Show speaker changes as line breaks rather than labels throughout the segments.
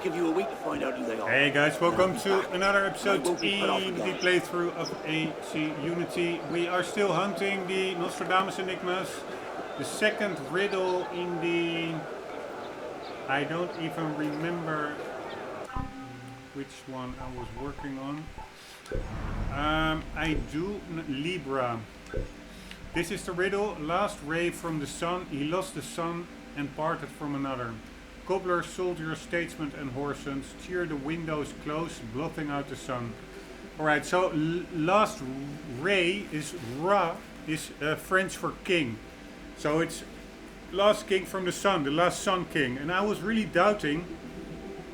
give you a week to find out who they are.
Hey guys, welcome to another episode in the playthrough of AC Unity. We are still hunting the Nostradamus Enigmas. The second riddle in the... I don't even remember which one I was working on. I do Libra. This is the riddle. Last ray from the sun, he lost the sun and parted from another. Cobbler, soldier, statesman and horsens, cheer the windows close, blotting out the sun. Alright, so last ray is Ra, is French for king. So it's last king from the sun, the last sun king. And I was really doubting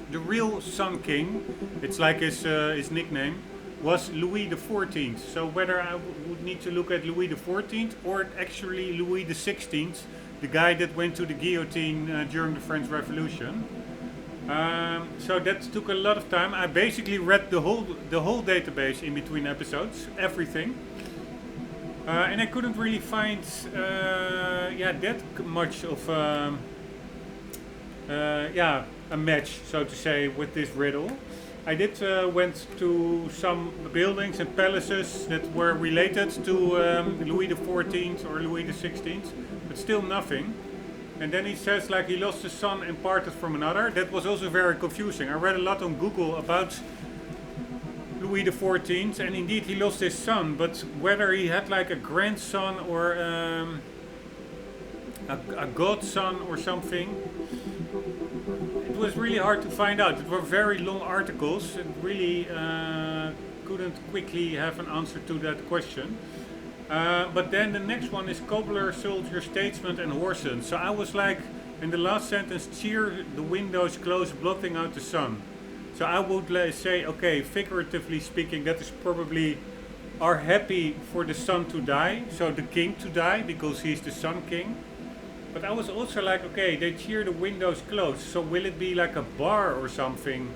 the real sun king, it's like his nickname, was Louis XIV. So whether I would need to look at Louis XIV or actually Louis XVI, the guy that went to the guillotine during the French Revolution. So that took a lot of time. I basically read the whole database in between episodes, everything, and I couldn't really find that much of a match, so to say, with this riddle. I did went to some buildings and palaces that were related to Louis XIV or Louis XVI, but still nothing. And then he says like he lost his son and parted from another. That was also very confusing. I read a lot on Google about Louis XIV, and indeed he lost his son, but whether he had like a grandson or a godson or something, it was really hard to find out. It were very long articles and really couldn't quickly have an answer to that question. But then the next one is cobbler, soldier, statesman and horsens. So I was like, in the last sentence, cheer the windows close, blotting out the sun. So I would say, okay, figuratively speaking, that is probably are happy for the son to die, so the king to die, because he's the sun king. But I was also like, okay, they cheer the windows closed, so will it be like a bar or something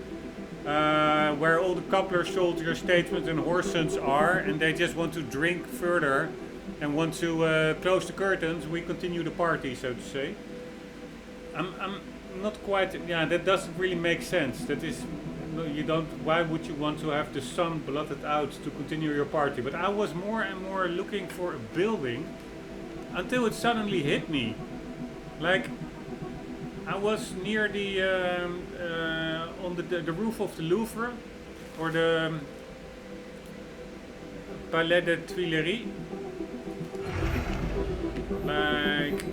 where all the cobbler, soldiers, statesmen and horsens are, and they just want to drink further and want to close the curtains, we continue the party, so to say. I'm not quite, that doesn't really make sense. That is, you don't, why would you want to have the sun blotted out to continue your party? But I was more and more looking for a building until it suddenly hit me. Like, I was near the on the roof of the Louvre, or the Palais des Tuileries. Like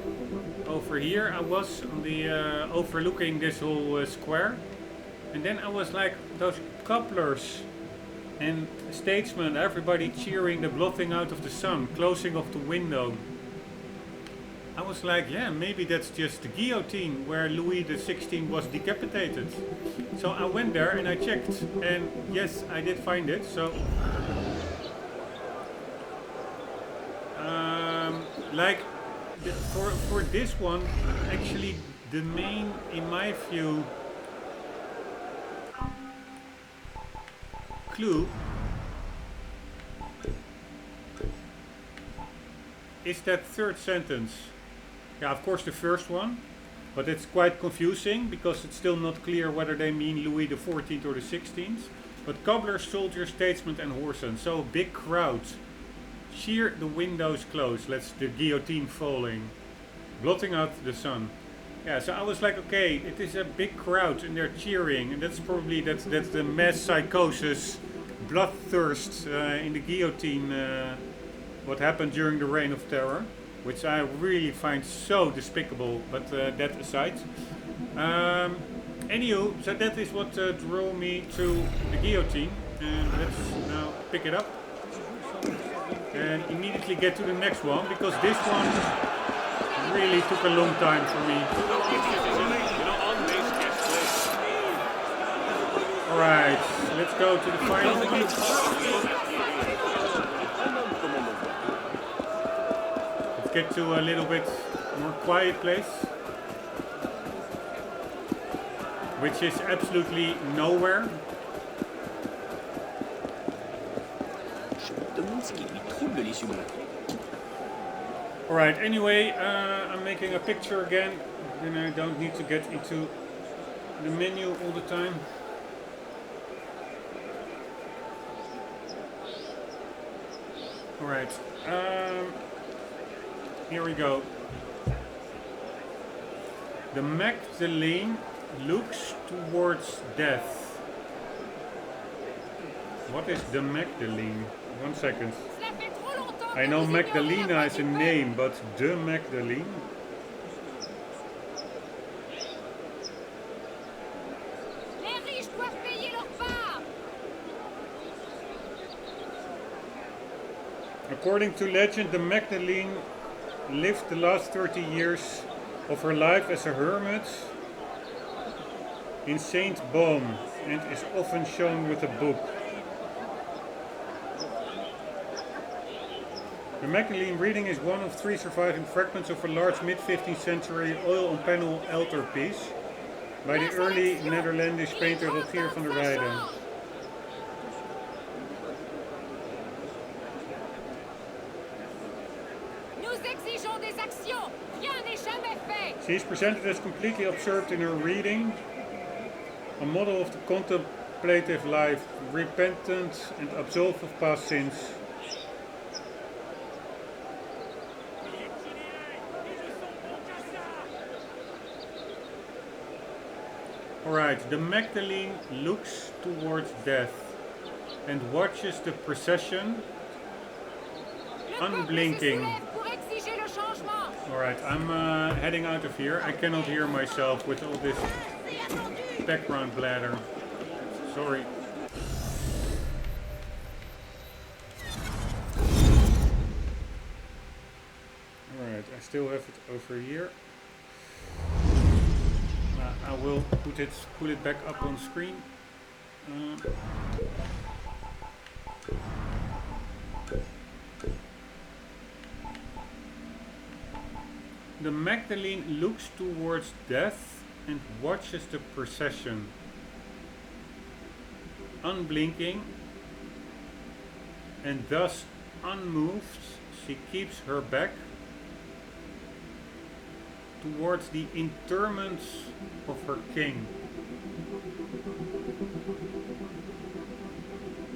over here, I was on the overlooking this whole square, and then I was like those cobblers and statesmen, everybody cheering the blotting out of the sun, closing of the window. I was like, yeah, maybe that's just the guillotine where Louis XVI was decapitated. So I went there and I checked, and yes, I did find it. So, like, for this one, actually, the main, in my view, clue is that third sentence. Yeah, of course the first one, but it's quite confusing because it's still not clear whether they mean Louis XIV or the 16th. But cobbler, soldier, statesman and horsens. So big crowd. Cheer the windows closed. Let's the guillotine falling. Blotting out the sun. Yeah, so I was like, okay, it is a big crowd and they're cheering, and that's probably that's the mass psychosis, bloodthirst in the guillotine, what happened during the Reign of Terror, which I really find so despicable, but that aside. Anywho, so that is what drew me to the guillotine, and let's now pick it up and immediately get to the next one, because this one really took a long time for me. Alright, let's go to the final one. Get to a little bit more quiet place, which is absolutely nowhere. Alright, anyway, I'm making a picture again, and I don't need to get into the menu all the time. Alright, here we go. The Magdalene looks towards death. What is the Magdalene? 1 second. I know Magdalena is a name, but the Magdalene? According to legend, the Magdalene lived the last 30 years of her life as a hermit in Saint Baume and is often shown with a book. The Magdalene reading is one of 3 surviving fragments of a large mid-15th century oil-on-panel altarpiece by the early Netherlandish painter Rogier van der Weyden. She is presented as completely absorbed in her reading, a model of the contemplative life, repentant and absolved of past sins. Alright, the Magdalene looks towards death and watches the procession unblinking. Alright, I'm heading out of here. I cannot hear myself with all this background blather. Sorry. Alright, I still have it over here. I will put it back up on screen. The Magdalene looks towards death and watches the procession. Unblinking and thus unmoved, she keeps her back towards the interment of her king.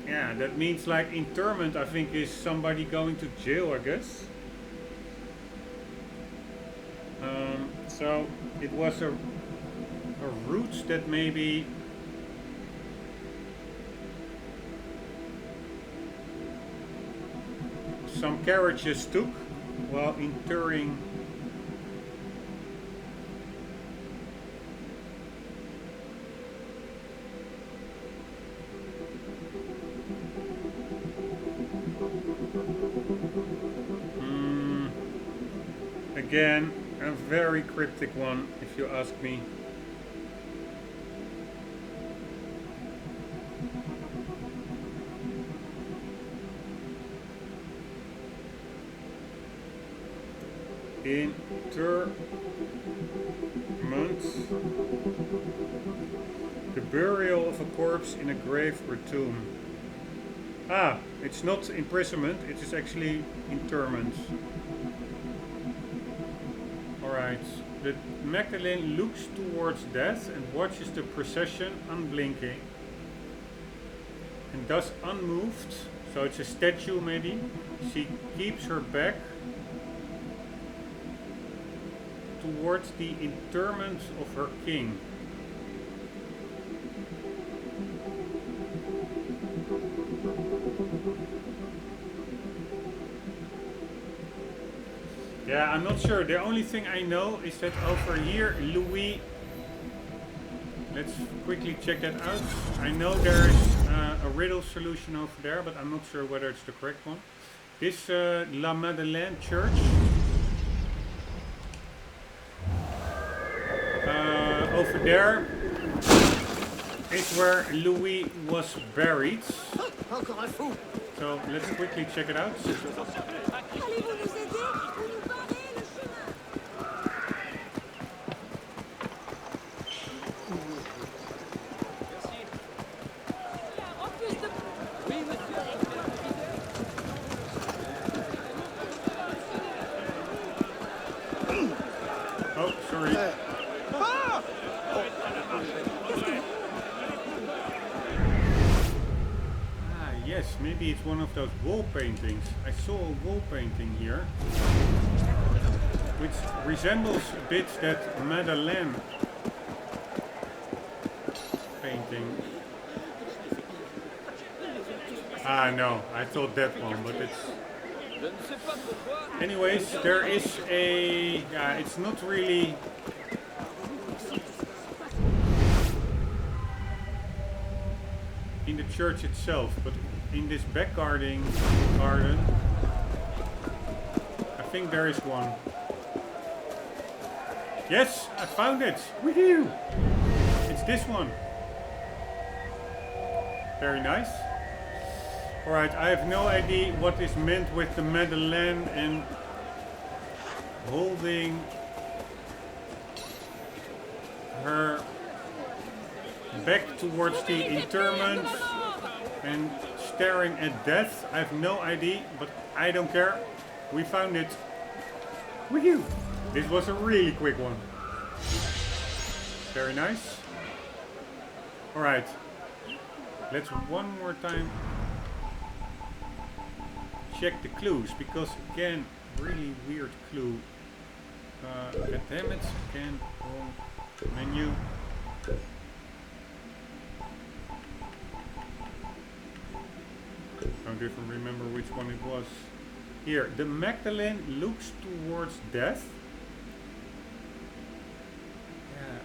Yeah, that means like interment, I think, is somebody going to jail, I guess. So it was a route that maybe some carriages took while interring. Again, a very cryptic one, if you ask me. Interment. The burial of a corpse in a grave or tomb. Ah, it's not imprisonment, it is actually interment. Alright, the Magdalene looks towards death and watches the procession unblinking. And thus unmoved, so it's a statue maybe, she keeps her back towards the interment of her king. Yeah, I'm not sure. The only thing I know is that over here, Louis... Let's quickly check that out. I know there is a riddle solution over there, but I'm not sure whether it's the correct one. This La Madeleine Church. Over there is where Louis was buried. So let's quickly check it out. Oh, sorry. Yes, maybe it's one of those wall paintings. I saw a wall painting here, which resembles a bit that Madeleine painting. Ah, no, I thought that one, but it's... Anyways, there is a... Yeah, it's not really... in the church itself, but in this back garden, I think there is one. Yes, I found it! Woohoo! It's this one. Very nice. Alright, I have no idea what is meant with the Madeleine and holding her back towards the interment and staring at death. I have no idea, but I don't care. We found it. Woohoo! This was a really quick one. Very nice. Alright. Let's one more time check the clues, because again, really weird clue. God damn it, again, wrong menu. I don't even remember which one it was. Here, the Magdalene looks towards death. Yeah.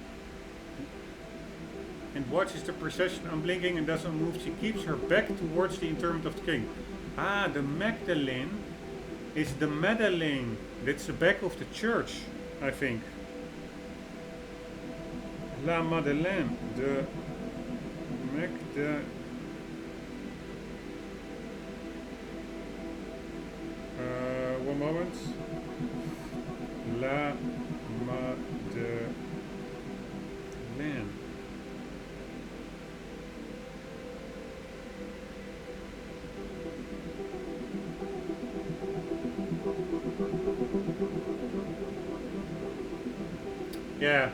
And watches the procession unblinking and doesn't move. She keeps her back towards the interment of the king. Ah, the Magdalene is the Madeleine. That's the back of the church, I think. La Madeleine. The Magdalene. One moment. La Madeleine. Yeah.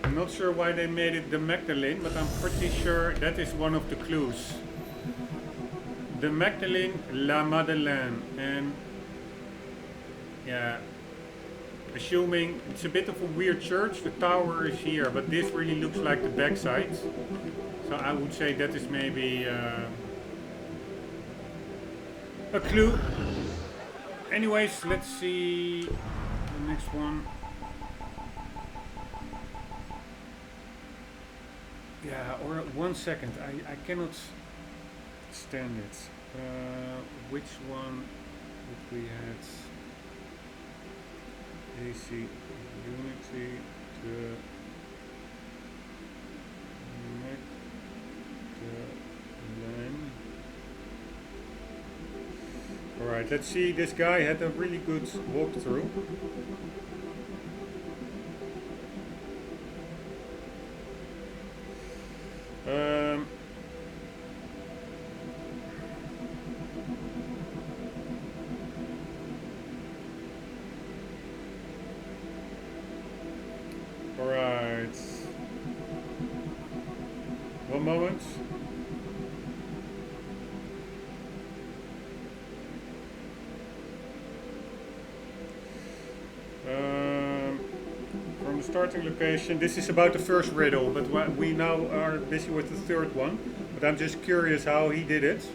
I'm not sure why they made it the Magdalene, but I'm pretty sure that is one of the clues. The Magdalene, La Madeleine, and yeah, assuming it's a bit of a weird church, the tower is here, but this really looks like the backside. So I would say that is maybe a clue. Anyways, let's see the next one. Yeah, or 1 second, I cannot stand it. Which one did we had? AC Unity, the Magdalene. Alright, let's see. This guy had a really good walkthrough. Alright. One moment. From the starting location, this is about the first riddle, but we now are busy with the third one. But I'm just curious how he did it,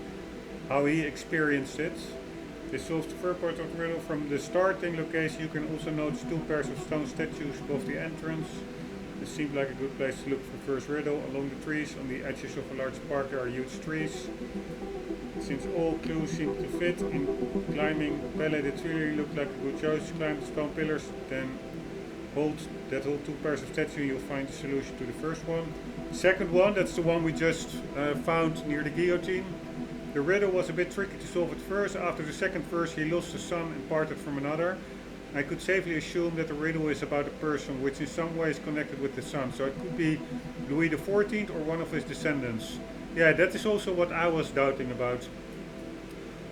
how he experienced it. This solves the first part of the riddle. From the starting location, you can also notice 2 pairs of stone statues above the entrance. This seemed like a good place to look for the first riddle. Along the trees, on the edges of a large park, there are huge trees. Since all clues seem to fit in climbing palette, it really looked like a good choice. Climb the stone pillars, then hold 2 pairs of statues, you'll find the solution to the first one. Second one, that's the one we just found near the guillotine. The riddle was a bit tricky to solve at first. After the second verse, he lost a son and parted from another. I could safely assume that the riddle is about a person which in some way is connected with the son. So it could be Louis XIV or one of his descendants. Yeah, that is also what I was doubting about.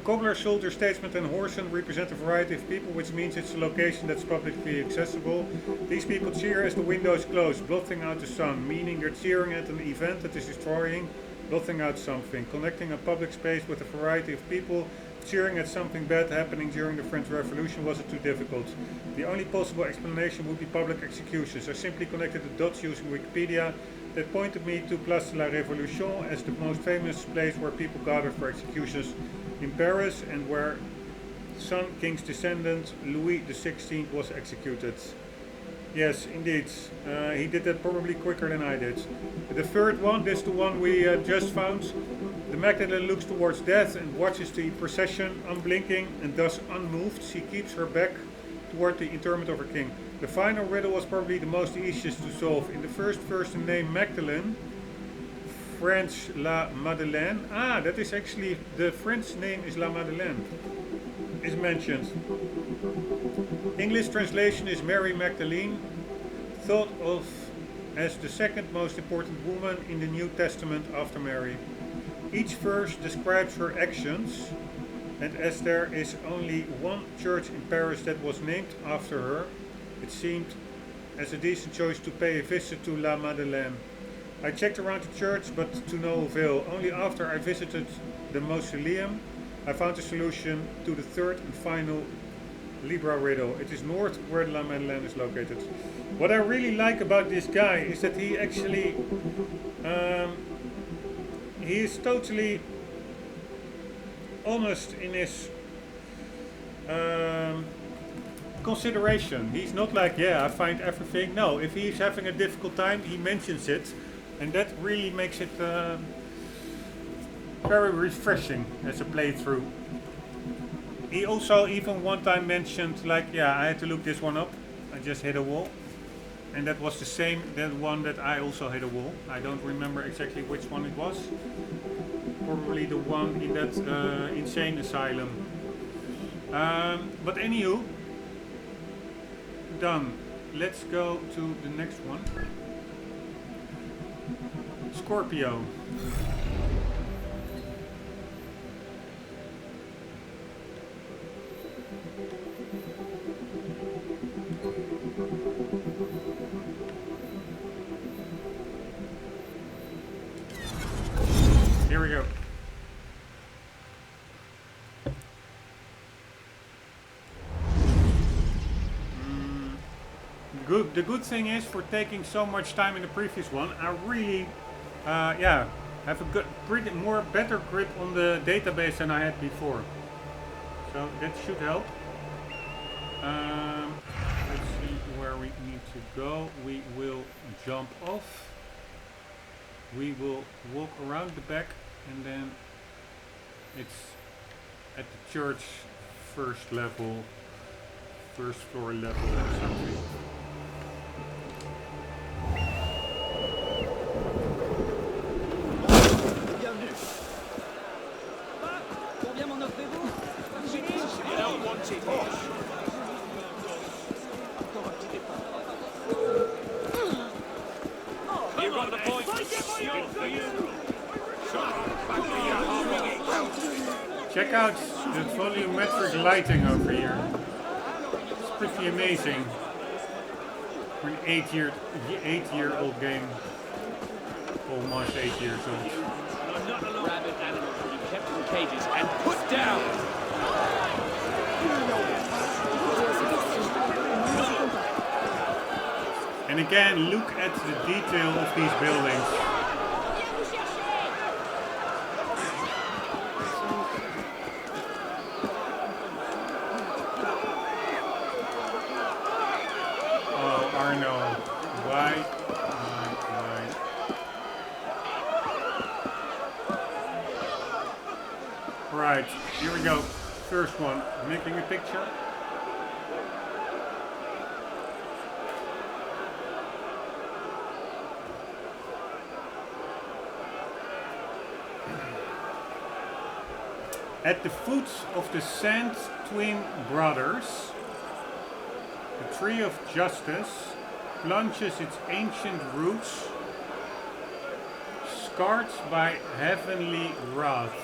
Cobbler, soldier, statesman and horseman represent a variety of people, which means it's a location that's publicly accessible. These people cheer as the window is closed, blotting out the sun, meaning they're cheering at an event that is destroying blotting out something, connecting a public space with a variety of people, cheering at something bad happening during the French Revolution wasn't too difficult. The only possible explanation would be public executions. I simply connected the dots using Wikipedia. That pointed me to Place de la Révolution as the most famous place where people gathered for executions in Paris and where Sun King's descendant Louis XVI was executed. Yes, indeed. He did that probably quicker than I did. The third one, this is the one we just found. The Magdalene looks towards death and watches the procession, unblinking and thus unmoved. She keeps her back toward the interment of her king. The final riddle was probably the most easiest to solve. In the first verse, the name Magdalene, French La Madeleine. Ah, that is actually, the French name is La Madeleine, is mentioned. English translation is Mary Magdalene, thought of as the second most important woman in the New Testament after Mary. Each verse describes her actions, and as there is only one church in Paris that was named after her, it seemed as a decent choice to pay a visit to La Madeleine. I checked around the church, but to no avail. Only after I visited the mausoleum, I found a solution to the third and final Libra riddle. It is north where La Madeleine is located. What I really like about this guy is that he actually he is totally honest in his consideration. He's not like, yeah, I find everything. No, if he's having a difficult time, he mentions it, and that really makes it very refreshing as a playthrough. He also even one time mentioned, like, yeah, I had to look this one up. I just hit a wall. And that was the same, that one that I also hit a wall. I don't remember exactly which one it was. Probably the one in that insane asylum. But anywho, done. Let's go to the next one. Scorpio. Here we go. The good thing is, for taking so much time in the previous one, I really, have a good, better grip on the database than I had before. So that should help. Let's see where we need to go. We will jump off. We will walk around the back, and then it's at the church first floor level or something. Check out the volumetric lighting over here. It's pretty amazing for an 8-year-old game. Almost 8 years old.
I'm not a rabid animal to be kept in cages and put down.
And again, look at the detail of these buildings. Oh, Arno, why? Right, here we go. First one, making a picture. At the foot of the Saint Twin Brothers, the Tree of Justice plunges its ancient roots, scarred by heavenly wrath.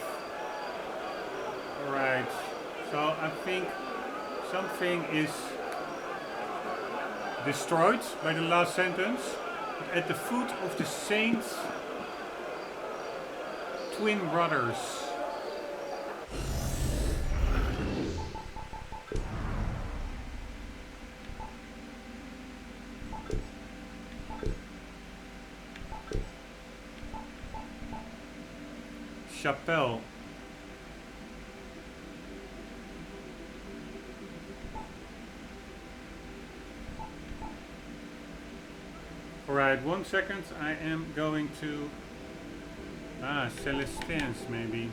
Alright, so I think something is destroyed by the last sentence. At the foot of the Saint twin brothers. Chapelle. Alright, 1 second. I am going to... Celestins maybe.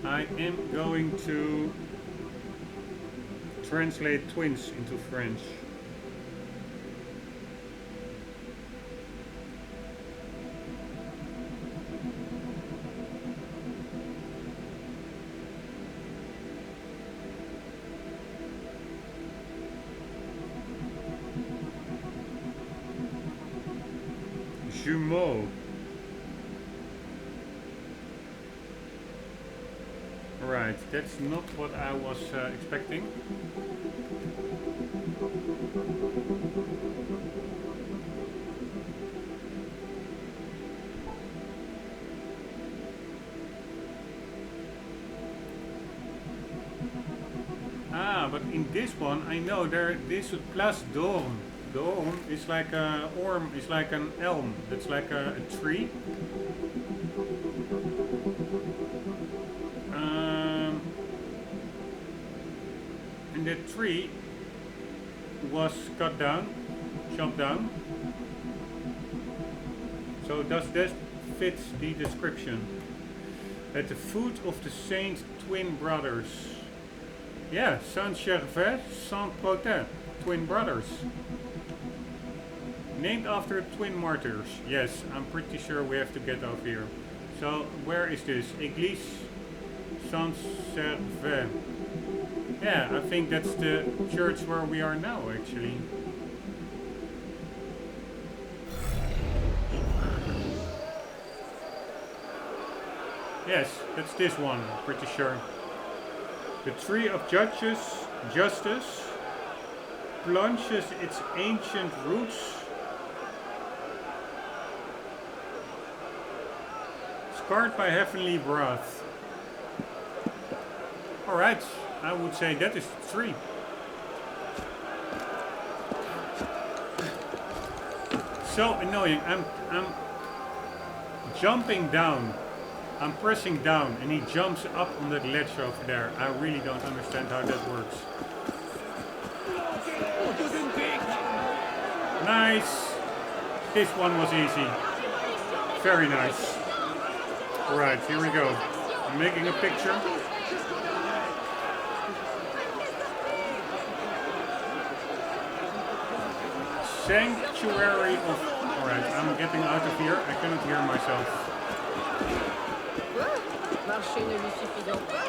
I am going to translate twins into French. Jumeaux. Right, that's not what I was expecting. But in this one I know this plus Doorn. Doorn is like a orm, is like an elm. That's like a tree. And that tree was cut down, chopped down. So does that fit the description? At the foot of the Saint twin brothers. Yeah, Saint Gervais, Saint Protais, twin brothers. Named after twin martyrs. Yes, I'm pretty sure we have to get over here. So where is this? Église Saint Gervais. Yeah, I think that's the church where we are now actually. Yes, that's this one, pretty sure. The tree of justice plunges its ancient roots scarred by heavenly wrath. Alright, I would say that is the tree. So annoying. I'm jumping down. I'm pressing down and he jumps up on that ledge over there. I really don't understand how that works. Nice. This one was easy. Very nice. Alright, here we go. I'm making a picture. Sanctuary of... Alright, I'm getting out of here. I cannot hear myself.
Marcher ne lui suffit donc pas.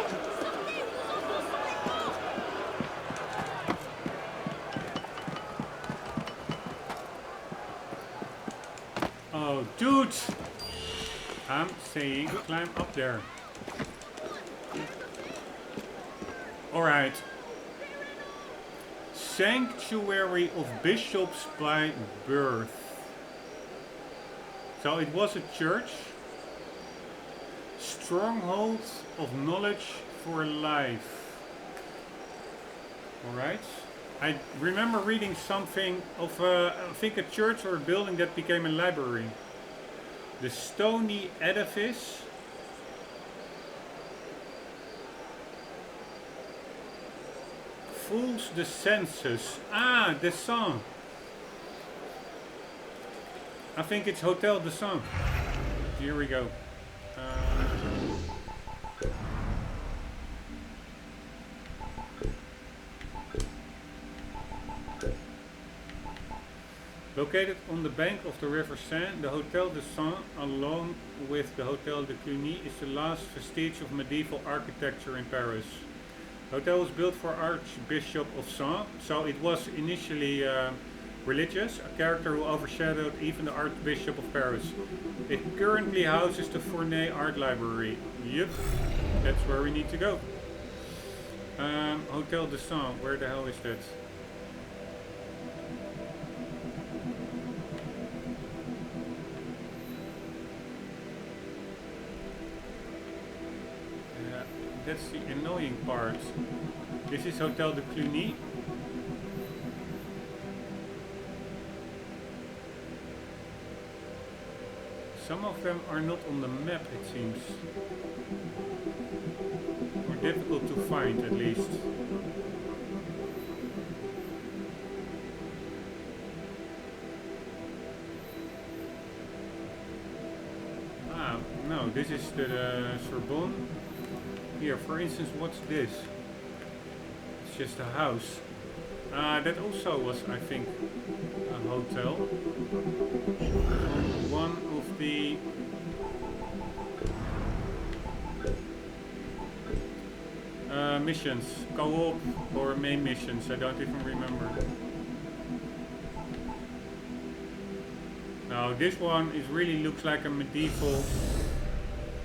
Oh, dude! I'm saying climb up there. Alright. Sanctuary of Bishops by birth. So it was a church. Stronghold of knowledge for life. Alright. I remember reading something of I think a church or a building that became a library. The stony edifice. Fools the senses. Ah, the song. I think it's Hotel de Sang. Here we go. Located on the bank of the River Seine, the Hotel de Sang, along with the Hotel de Cluny, is the last vestige of medieval architecture in Paris. The hotel was built for Archbishop of Sens, so it was initially religious, a character who overshadowed even the Archbishop of Paris. It currently houses the Fournay Art Library. Yep, that's where we need to go. Hotel de Sang, where the hell is that? that's the annoying part. This is Hotel de Cluny. Some of them are not on the map, it seems. Or difficult to find, at least. Ah, no, this is the Sorbonne. Here, for instance, what's this? It's just a house. That also was, I think, a hotel. One of the missions, co-op or main missions, I don't even remember. Now this one is really looks like a medieval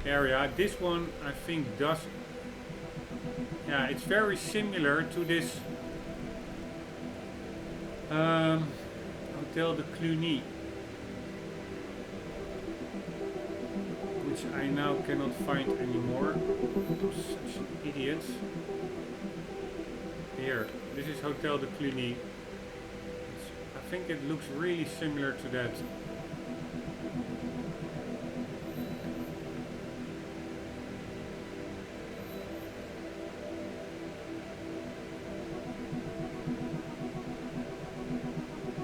area. This one I think does, yeah, it's very similar to this Hotel de Cluny, which I now cannot find anymore. I'm such an idiot. Here, this is Hotel de Cluny. I think it looks really similar to that.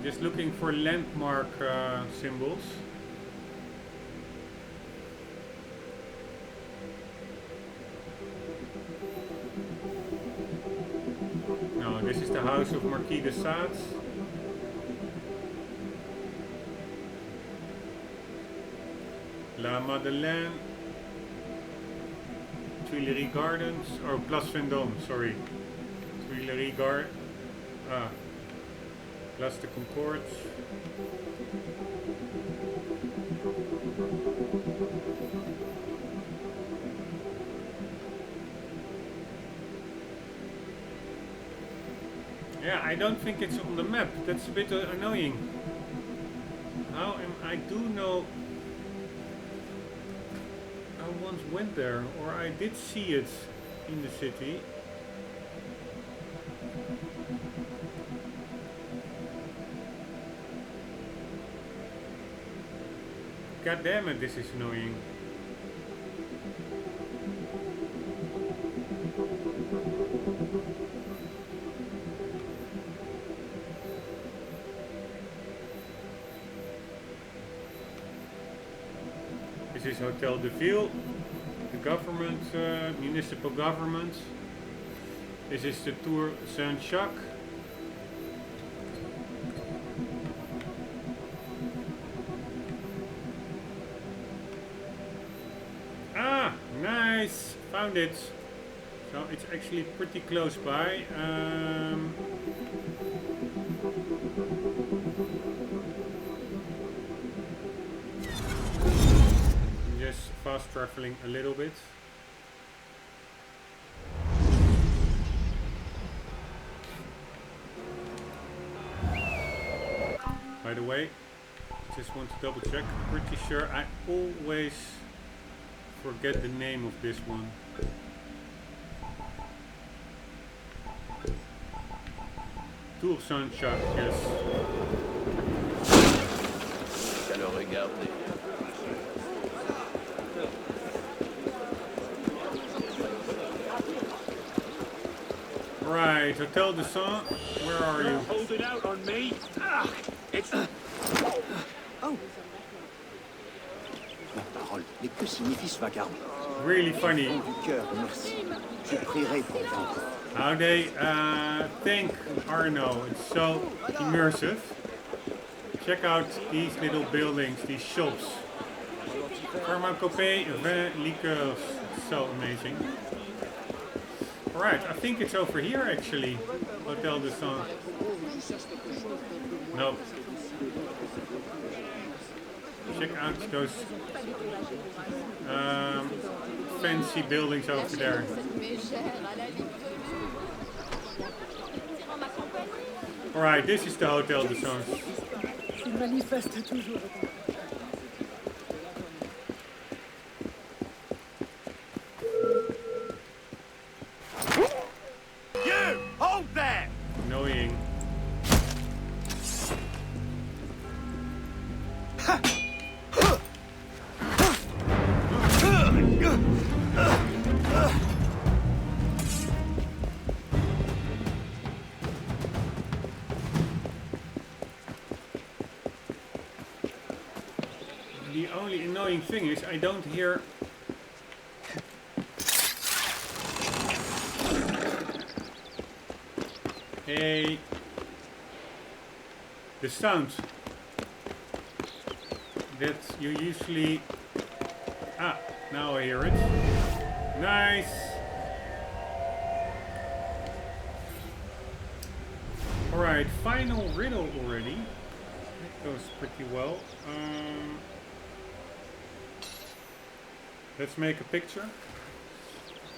Just looking for landmark symbols. No, this is the house of Marquis de Sade. La Madeleine. Tuileries Gardens. Oh, Place Vendôme, sorry. Tuileries Gardens. Ah. Place de Concorde. Yeah, I don't think it's on the map. That's a bit annoying. How am I do know I once went there, or I did see it in the city. God damn it, this is annoying. This is Hotel de Ville, the government, municipal government. This is the Tour Saint-Jacques. Ah, nice! Found it. So it's actually pretty close by. Just fast traveling a little bit. By the way, just want to double check. Pretty sure I always forget the name of this one. Tour Saint-Jacques, yes.
Qu'à le regarder.
Right, Hotel de Saint, where are you?
Hold it out on me. Ah, it's
Oh. Ma parole, mais que signifie ce vacarme?
Really funny.
Du cœur, merci. Je prierai pour vous.
How they thank Arno. It's so immersive. Check out these little buildings, these shops. Pharmacopée, vin, liqueurs. So amazing. Alright, I think it's over here actually. Hotel de Saint. No. Check out those fancy buildings over there. Alright, this is the Hotel de Saint. The only annoying thing is I don't hear the sound that you usually... Ah, now I hear it. Nice! Alright, final riddle already. That goes pretty well. Let's make a picture,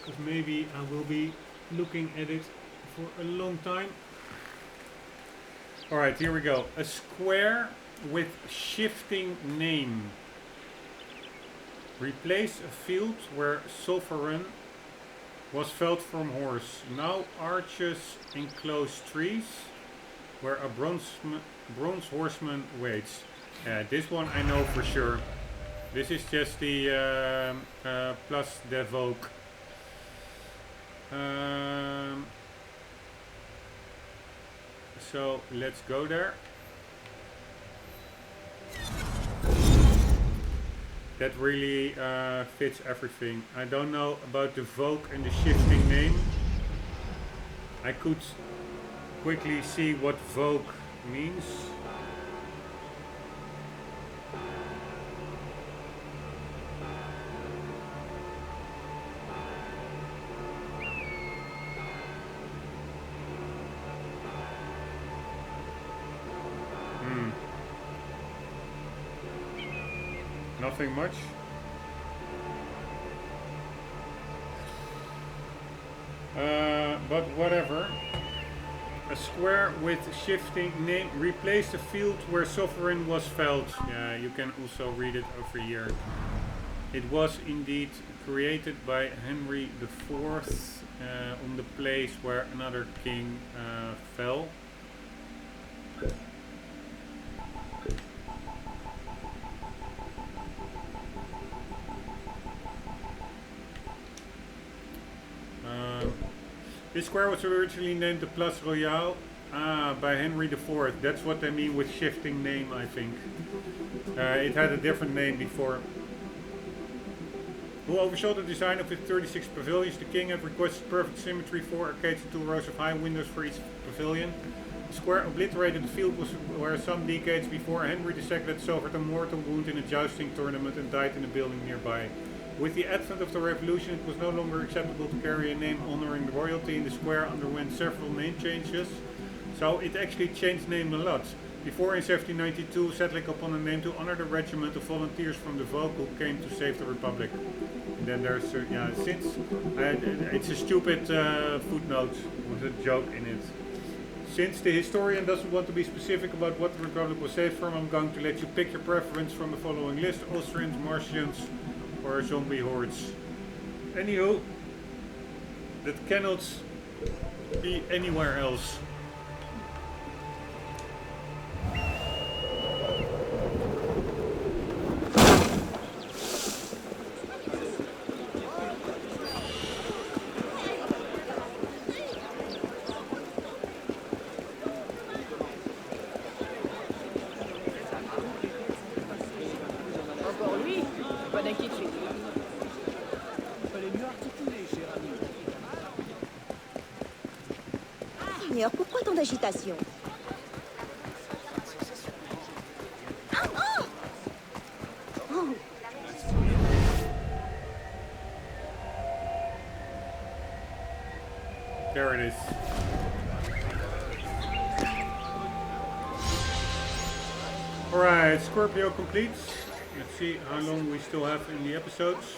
because maybe I will be looking at it for a long time. Alright, here we go. A square with shifting name. Replace a field where sovereign was felled from horse. Now arches enclose trees where a bronze horseman waits. This one I know for sure. This is just the plus devoke. So let's go there. That really fits everything. I don't know about the vogue and the shifting name. I could quickly see what vogue means. Nothing much. But whatever. A square with shifting name. Replace the field where sovereign was felled. Yeah, you can also read it over here. It was indeed created by Henry IV on the place where another king fell. This square was originally named the Place Royale by Henry IV. That's what they mean with shifting name, I think. It had a different name before. Who oversaw the design of the 36 pavilions? The king had requested perfect symmetry, 4 arcades and 2 rows of high windows for each pavilion. The square obliterated the field where some decades before Henry II had suffered a mortal wound in a jousting tournament and died in a building nearby. With the advent of the revolution, it was no longer acceptable to carry a name honoring the royalty, and the square underwent several name changes. So it actually changed name a lot. Before in 1792, settling upon a name to honor the regiment of volunteers from the Vogue who came to save the Republic. And then there's, it's a stupid footnote with a joke in it. Since the historian doesn't want to be specific about what the Republic was saved from, I'm going to let you pick your preference from the following list: Austrians, Martians, or zombie hordes. Anywho, that cannot be anywhere else.
Pourquoi tant d'agitation?
There it is. Alright, Scorpio complete. Let's see how long we still have in the episodes.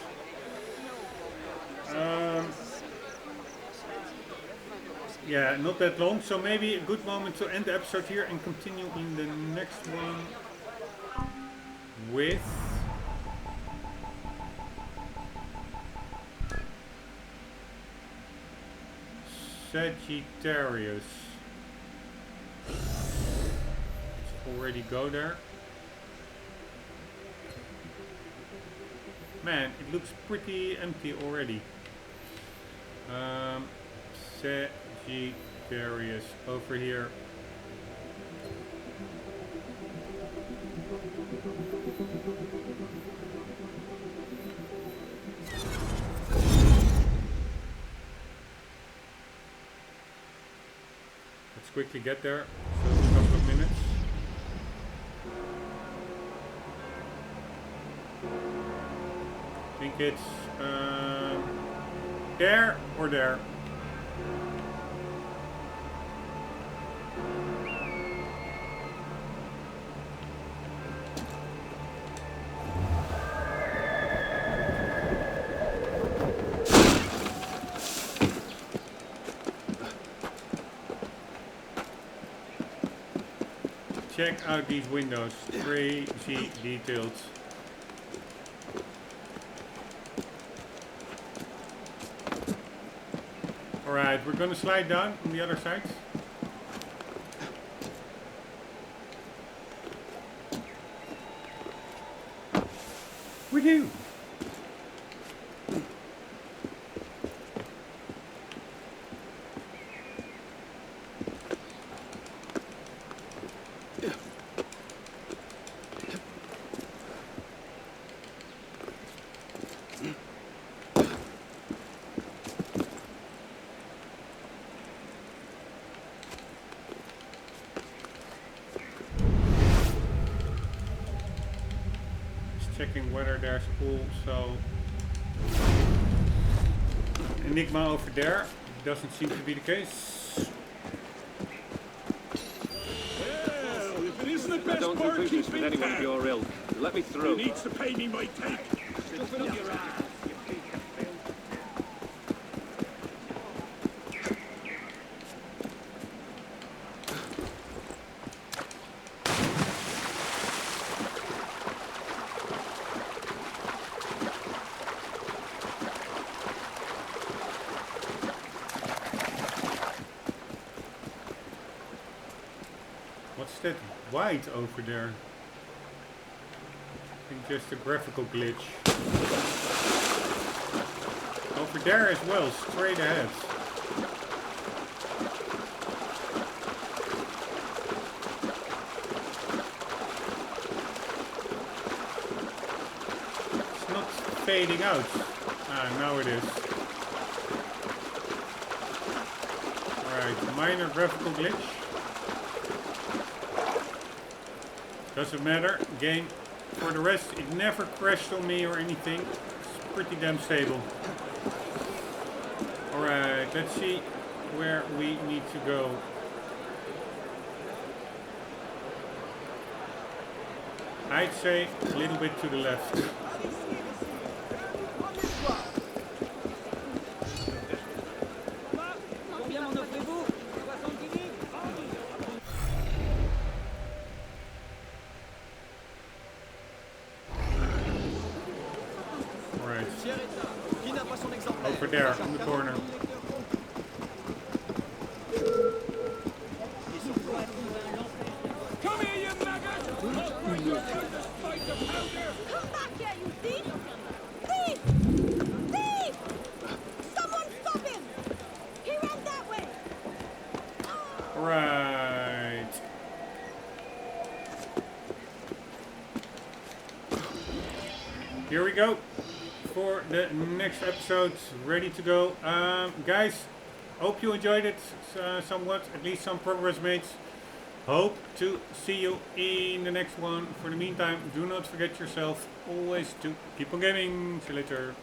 Yeah, not that long, so maybe a good moment to end the episode here and continue in the next one with Sagittarius. Let's already go there. Man, it looks pretty empty already. Sagittarius over here. Let's quickly get there. So a couple of minutes. I think it's there or there. Check out these windows, crazy detailed. Alright, we're gonna slide down on the other side. We do! Checking whether there's also Enigma over there. Doesn't seem to be the case.
Well, if it isn't the
I
best
don't do business with
barkeeping
anyone of
town,
your ilk. Let me
who
through.
needs to pay me my take? Stuff it up your ass, you piece of filth.
What's that white over there? I think just a graphical glitch. Over there as well, straight ahead. It's not fading out. Ah, now it is. Alright, minor graphical glitch. Doesn't matter, game. For the rest, it never crashed on me or anything. It's pretty damn stable. Alright, let's see where we need to go. I'd say a little bit to the left. Over there, in the corner.
Come here, you maggot! Come
back here, you thief! Thief! Thief! Someone stop him! He ran that way!
Right. Here we go. For the next episode, ready to go. Guys, hope you enjoyed it somewhat, at least some progress made. Hope to see you in the next one. For the meantime, do not forget yourself always to keep on gaming. See you later.